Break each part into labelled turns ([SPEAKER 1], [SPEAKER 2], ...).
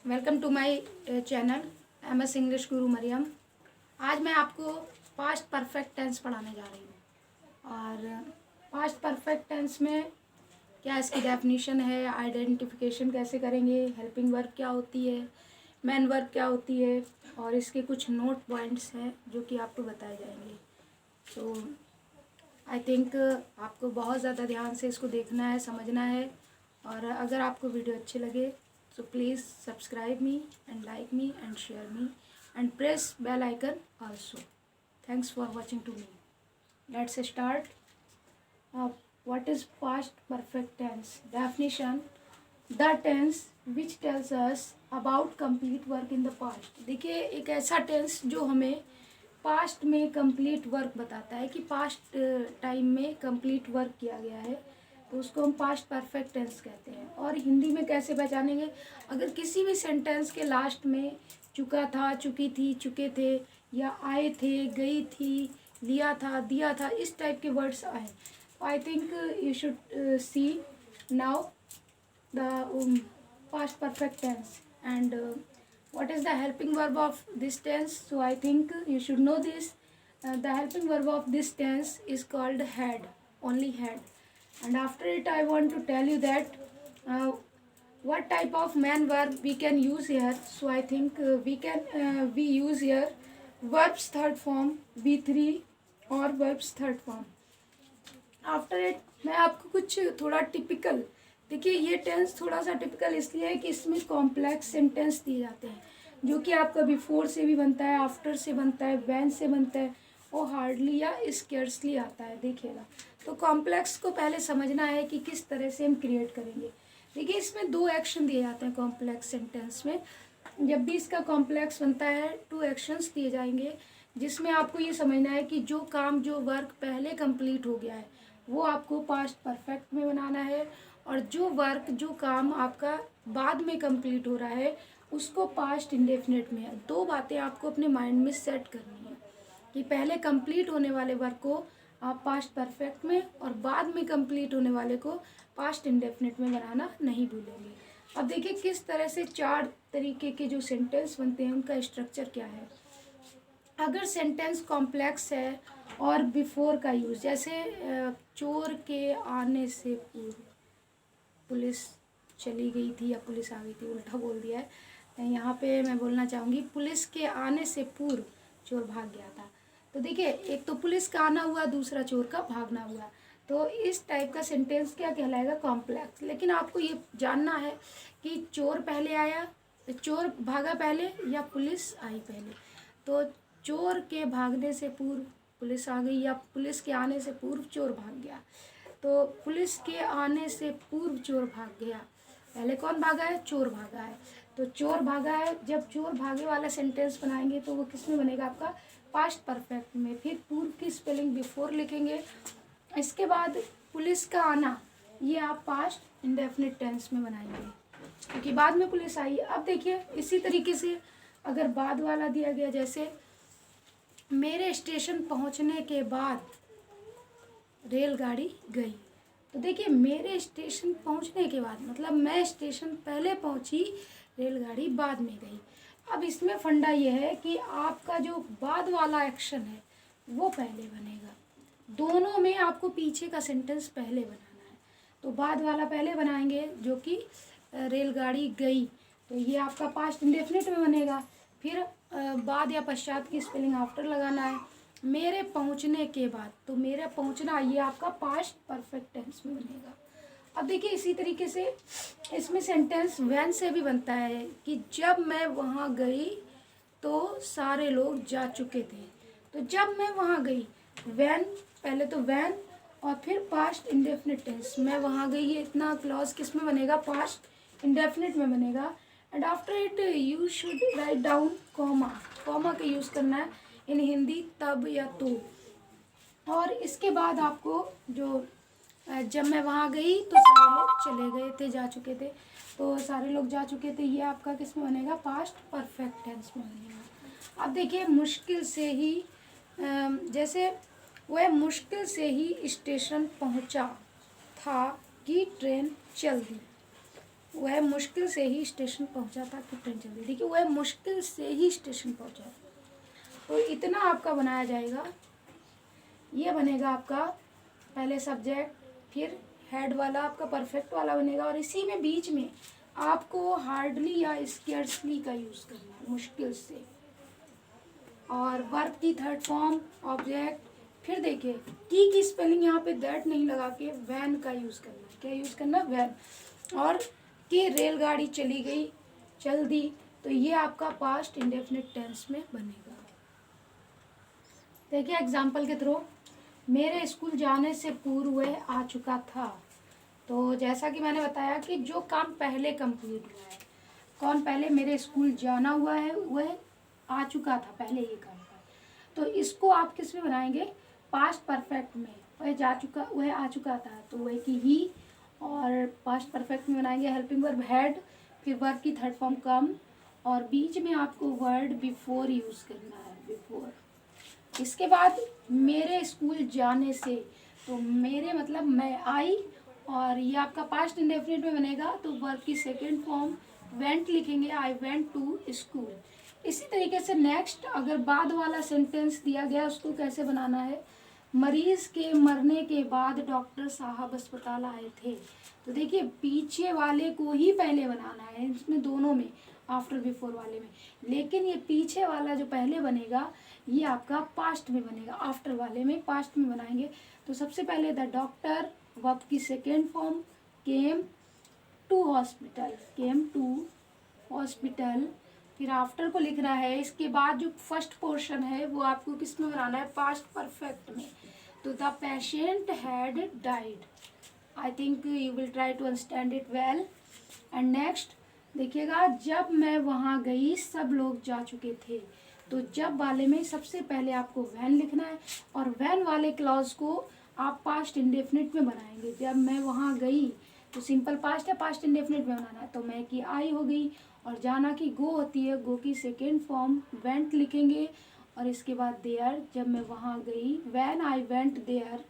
[SPEAKER 1] Welcome to my channel MS English guru Mariyam. आज मैं आपको पास्ट परफेक्ट टेंस पढ़ाने जा रही हूँ। और पास्ट परफेक्ट टेंस में क्या इसकी डेफिनेशन है, आइडेंटिफिकेशन कैसे करेंगे, हेल्पिंग वर्ब क्या होती है, मेन वर्ब क्या होती है, और इसके कुछ नोट पॉइंट्स हैं जो कि आपको बताए जाएंगे। तो आई थिंक आपको बहुत ज़्यादा ध्यान से इसको देखना है, समझना है। और अगर आपको वीडियो अच्छी लगे so please subscribe me and like me and share me and press bell icon also. Thanks for watching to me. Let's start. What is past perfect tense? Definition: the tense which tells us about complete work in the past. देखिए, एक ऐसा tense जो हमें past में complete work बताता है कि past time में कंप्लीट वर्क किया गया है, तो उसको हम पास्ट परफेक्ट टेंस कहते हैं। और हिंदी में कैसे पहचानेंगे? अगर किसी भी सेंटेंस के लास्ट में चुका था, चुकी थी, चुके थे, या आए थे, गई थी, लिया था, दिया था, इस टाइप के वर्ड्स आए, आई think you should see now the past perfect tense and what is the helping verb of this tense. So I think you should know this. The helping verb of this tense is called had, only had. And after it I want to tell you that what type of main verb we can use here. So I think we use here verbs third form V3 or verbs third form. After it मैं आपको कुछ थोड़ा typical, देखिए ये tense थोड़ा सा typical इसलिए है कि इसमें कॉम्प्लेक्स सेंटेंस दिए जाते हैं जो कि आपका बिफोर से भी बनता है, आफ्टर से बनता है, व्हेन से बनता है, और हार्डली या स्केर्सली आता है। देखिएगा, तो कॉम्प्लेक्स को पहले समझना है कि किस तरह से हम क्रिएट करेंगे। देखिए, इसमें दो एक्शन दिए जाते हैं कॉम्प्लेक्स सेंटेंस में। जब भी इसका कॉम्प्लेक्स बनता है, टू एक्शंस दिए जाएंगे जिसमें आपको ये समझना है कि जो काम, जो वर्क पहले कंप्लीट हो गया है वो आपको पास्ट परफेक्ट में बनाना है, और जो वर्क, जो काम आपका बाद में कंप्लीट हो रहा है उसको पास्ट इंडेफिनिट में है। दो बातें आपको अपने माइंड में सेट करनी है कि पहले कंप्लीट होने वाले वर्क को आप पास्ट परफेक्ट में और बाद में कंप्लीट होने वाले को पास्ट इंडेफिनिट में बनाना नहीं भूलेंगे। अब देखिए किस तरह से चार तरीके के जो सेंटेंस बनते हैं उनका स्ट्रक्चर क्या है। अगर सेंटेंस कॉम्प्लेक्स है और बिफोर का यूज़, जैसे चोर के आने से पूर्व पुलिस चली गई थी या पुलिस आ गई थी, उल्टा बोल दिया है। यहाँ पे मैं बोलना चाहूँगी पुलिस के आने से पूर्व चोर भाग गया था। तो देखिए, एक तो पुलिस का आना हुआ, दूसरा चोर का भागना हुआ। तो इस टाइप का सेंटेंस क्या कहलाएगा? कॉम्प्लेक्स। लेकिन आपको ये जानना है कि चोर पहले आया, चोर भागा पहले या पुलिस आई पहले। तो चोर के भागने से पूर्व पुलिस आ गई या पुलिस के आने से पूर्व चोर भाग गया। तो पुलिस के आने से पूर्व चोर भाग गया, पहले कौन भागा है? चोर भागा है। तो चोर भागा है, जब चोर भागे वाला सेंटेंस बनाएंगे तो वो किस में बनेगा? आपका पास्ट परफेक्ट में। फिर पूर्व की स्पेलिंग बिफोर लिखेंगे। इसके बाद पुलिस का आना, ये आप पास्ट इंडेफिनिट टेंस में बनाएंगे क्योंकि बाद में पुलिस आई। अब देखिए, इसी तरीके से अगर बाद वाला दिया गया, जैसे मेरे स्टेशन पहुंचने के बाद रेलगाड़ी गई। तो देखिए, मेरे स्टेशन पहुंचने के बाद मतलब मैं स्टेशन पहले पहुंची, रेलगाड़ी बाद में गई। अब इसमें फंडा ये है कि आपका जो बाद वाला एक्शन है वो पहले बनेगा। दोनों में आपको पीछे का सेंटेंस पहले बनाना है। तो बाद वाला पहले बनाएंगे जो कि रेलगाड़ी गई, तो ये आपका पास्ट इंडेफिनिट में बनेगा। फिर बाद या पश्चात की स्पेलिंग आफ्टर लगाना है। मेरे पहुंचने के बाद, तो मेरा पहुंचना ये आपका पास्ट परफेक्ट टेंस में बनेगा। अब देखिए, इसी तरीके से इसमें सेंटेंस व्हेन से भी बनता है कि जब मैं वहाँ गई तो सारे लोग जा चुके थे। तो जब मैं वहाँ गई, व्हेन, पहले तो व्हेन और फिर पास्ट इंडेफिनिट टेंस, मैं वहाँ गई, ये इतना क्लॉज किस में बनेगा? पास्ट इंडेफिनिट में बनेगा। And after it you should write down comma, comma का यूज़ करना है इन हिंदी, तब या तो। और इसके बाद आपको जो जब मैं वहाँ गई तो सारे लोग चले गए थे, जा चुके थे, तो सारे लोग जा चुके थे, ये आपका किस में बनेगा? पास्ट परफेक्ट टेंस में बनेगा। अब देखिए, मुश्किल से ही, जैसे वह मुश्किल से ही स्टेशन पहुँचा था कि ट्रेन चल दी। वह मुश्किल से ही स्टेशन पहुंचा था कि ट्रेन चल रही। देखिए वह मुश्किल से ही स्टेशन पहुंचा, तो इतना आपका बनाया जाएगा। ये बनेगा आपका पहले सब्जेक्ट, फिर हेड वाला आपका परफेक्ट वाला बनेगा, और इसी में बीच में आपको हार्डली या स्केर्सली का यूज़ करना है, मुश्किल से। और वर्ब की थर्ड फॉर्म ऑब्जेक्ट। फिर देखिए की स्पेलिंग यहाँ पे दैट नहीं लगा के वैन का यूज़ करना है। क्या यूज़ करना है? वैन। और कि रेलगाड़ी चली गई, चल दी, तो ये आपका पास्ट इंडेफिनिट टेंस में बनेगा। देखिए एग्जाम्पल के थ्रू, मेरे स्कूल जाने से पूर्व वह आ चुका था। तो जैसा कि मैंने बताया कि जो काम पहले कंप्लीट हुआ है, कौन पहले मेरे स्कूल जाना हुआ है, वह आ चुका था, पहले ये काम था। तो इसको आप किस में बनाएंगे? पास्ट परफेक्ट में। वह जा चुका, वह आ चुका था, तो वह की ही। और पास्ट परफेक्ट में बनाएंगे हेल्पिंग वर्ब हैड, फिर वर्ब की थर्ड फॉर्म कम, और बीच में आपको वर्ड बिफोर यूज़ करना है, बिफोर। इसके बाद मेरे स्कूल जाने से, तो मेरे मतलब मैं आई, और ये आपका पास्ट इंडेफिनिट में बनेगा, तो वर्ब की सेकेंड फॉर्म वेंट लिखेंगे, आई वेंट टू स्कूल। इसी तरीके से नेक्स्ट अगर बाद वाला सेंटेंस दिया गया, उसको कैसे बनाना है? मरीज के मरने के बाद डॉक्टर साहब अस्पताल आए थे। तो देखिए पीछे वाले को ही पहले बनाना है, इसमें दोनों में, आफ्टर बिफोर वाले में। लेकिन ये पीछे वाला जो पहले बनेगा, ये आपका पास्ट में बनेगा, आफ्टर वाले में पास्ट में बनाएंगे। तो सबसे पहले द डॉक्टर, वर्ब की second form came to hospital, came to hospital. फिर आफ्टर को लिखना है। इसके बाद जो फर्स्ट पोर्शन है वो आपको किस में बनाना है? पास्ट परफेक्ट में। तो the patient had died. I think you will try to understand it well. And next देखिएगा, जब मैं वहाँ गई सब लोग जा चुके थे। तो जब वाले में सबसे पहले आपको वैन लिखना है, और वैन वाले क्लॉज को आप पास्ट इंडेफिनिट में बनाएंगे। जब मैं वहाँ गई, तो सिंपल पास्ट है, पास्ट इंडेफिनिट में बनाना है, तो मैं की आई हो गई, और जाना की गो होती है, गो की सेकेंड फॉर्म वेंट लिखेंगे, और इसके बाद देयर, जब मैं वहाँ गई, वैन आई वेंट देयर।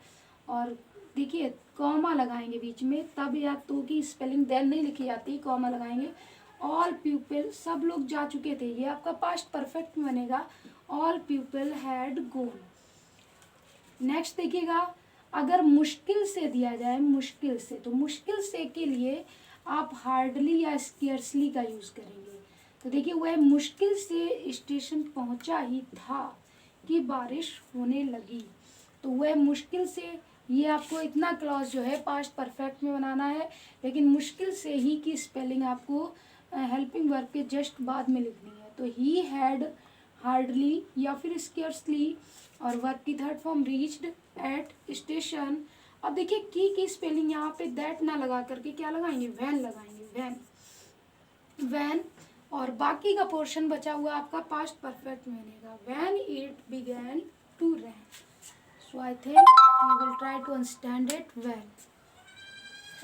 [SPEAKER 1] और देखिए कॉमा लगाएंगे बीच में, तब या तो की स्पेलिंग देन नहीं लिखी जाती, कॉमा लगाएंगे। ऑल पीपल, सब लोग जा चुके थे, ये आपका पास्ट परफेक्ट में बनेगा, all people had gone. Next देखिएगा, अगर मुश्किल से दिया जाए, मुश्किल से, तो मुश्किल से के लिए आप हार्डली या स्केर्सली का यूज़ करेंगे। तो देखिए वह मुश्किल से स्टेशन पहुंचा ही था कि बारिश होने लगी। तो वह मुश्किल से, ये आपको इतना क्लॉज जो है पास्ट परफेक्ट में बनाना है, लेकिन मुश्किल से ही की स्पेलिंग आपको हेल्पिंग वर्ब के जस्ट बाद में लिखनी है। तो ही हैड हार्डली या फिर स्केर्सली, और वर्ब की third form reached eight station. अब देखिए की स्पेलिंग यहाँ पे दैट ना लगा करके क्या लगाएंगे? वैन लगाएंगे, वैन, वैन। और बाकी का पोर्शन बचा हुआ आपका पास्ट परफेक्ट में बनेगा, when it began to rain. So I think you will try to understand it well.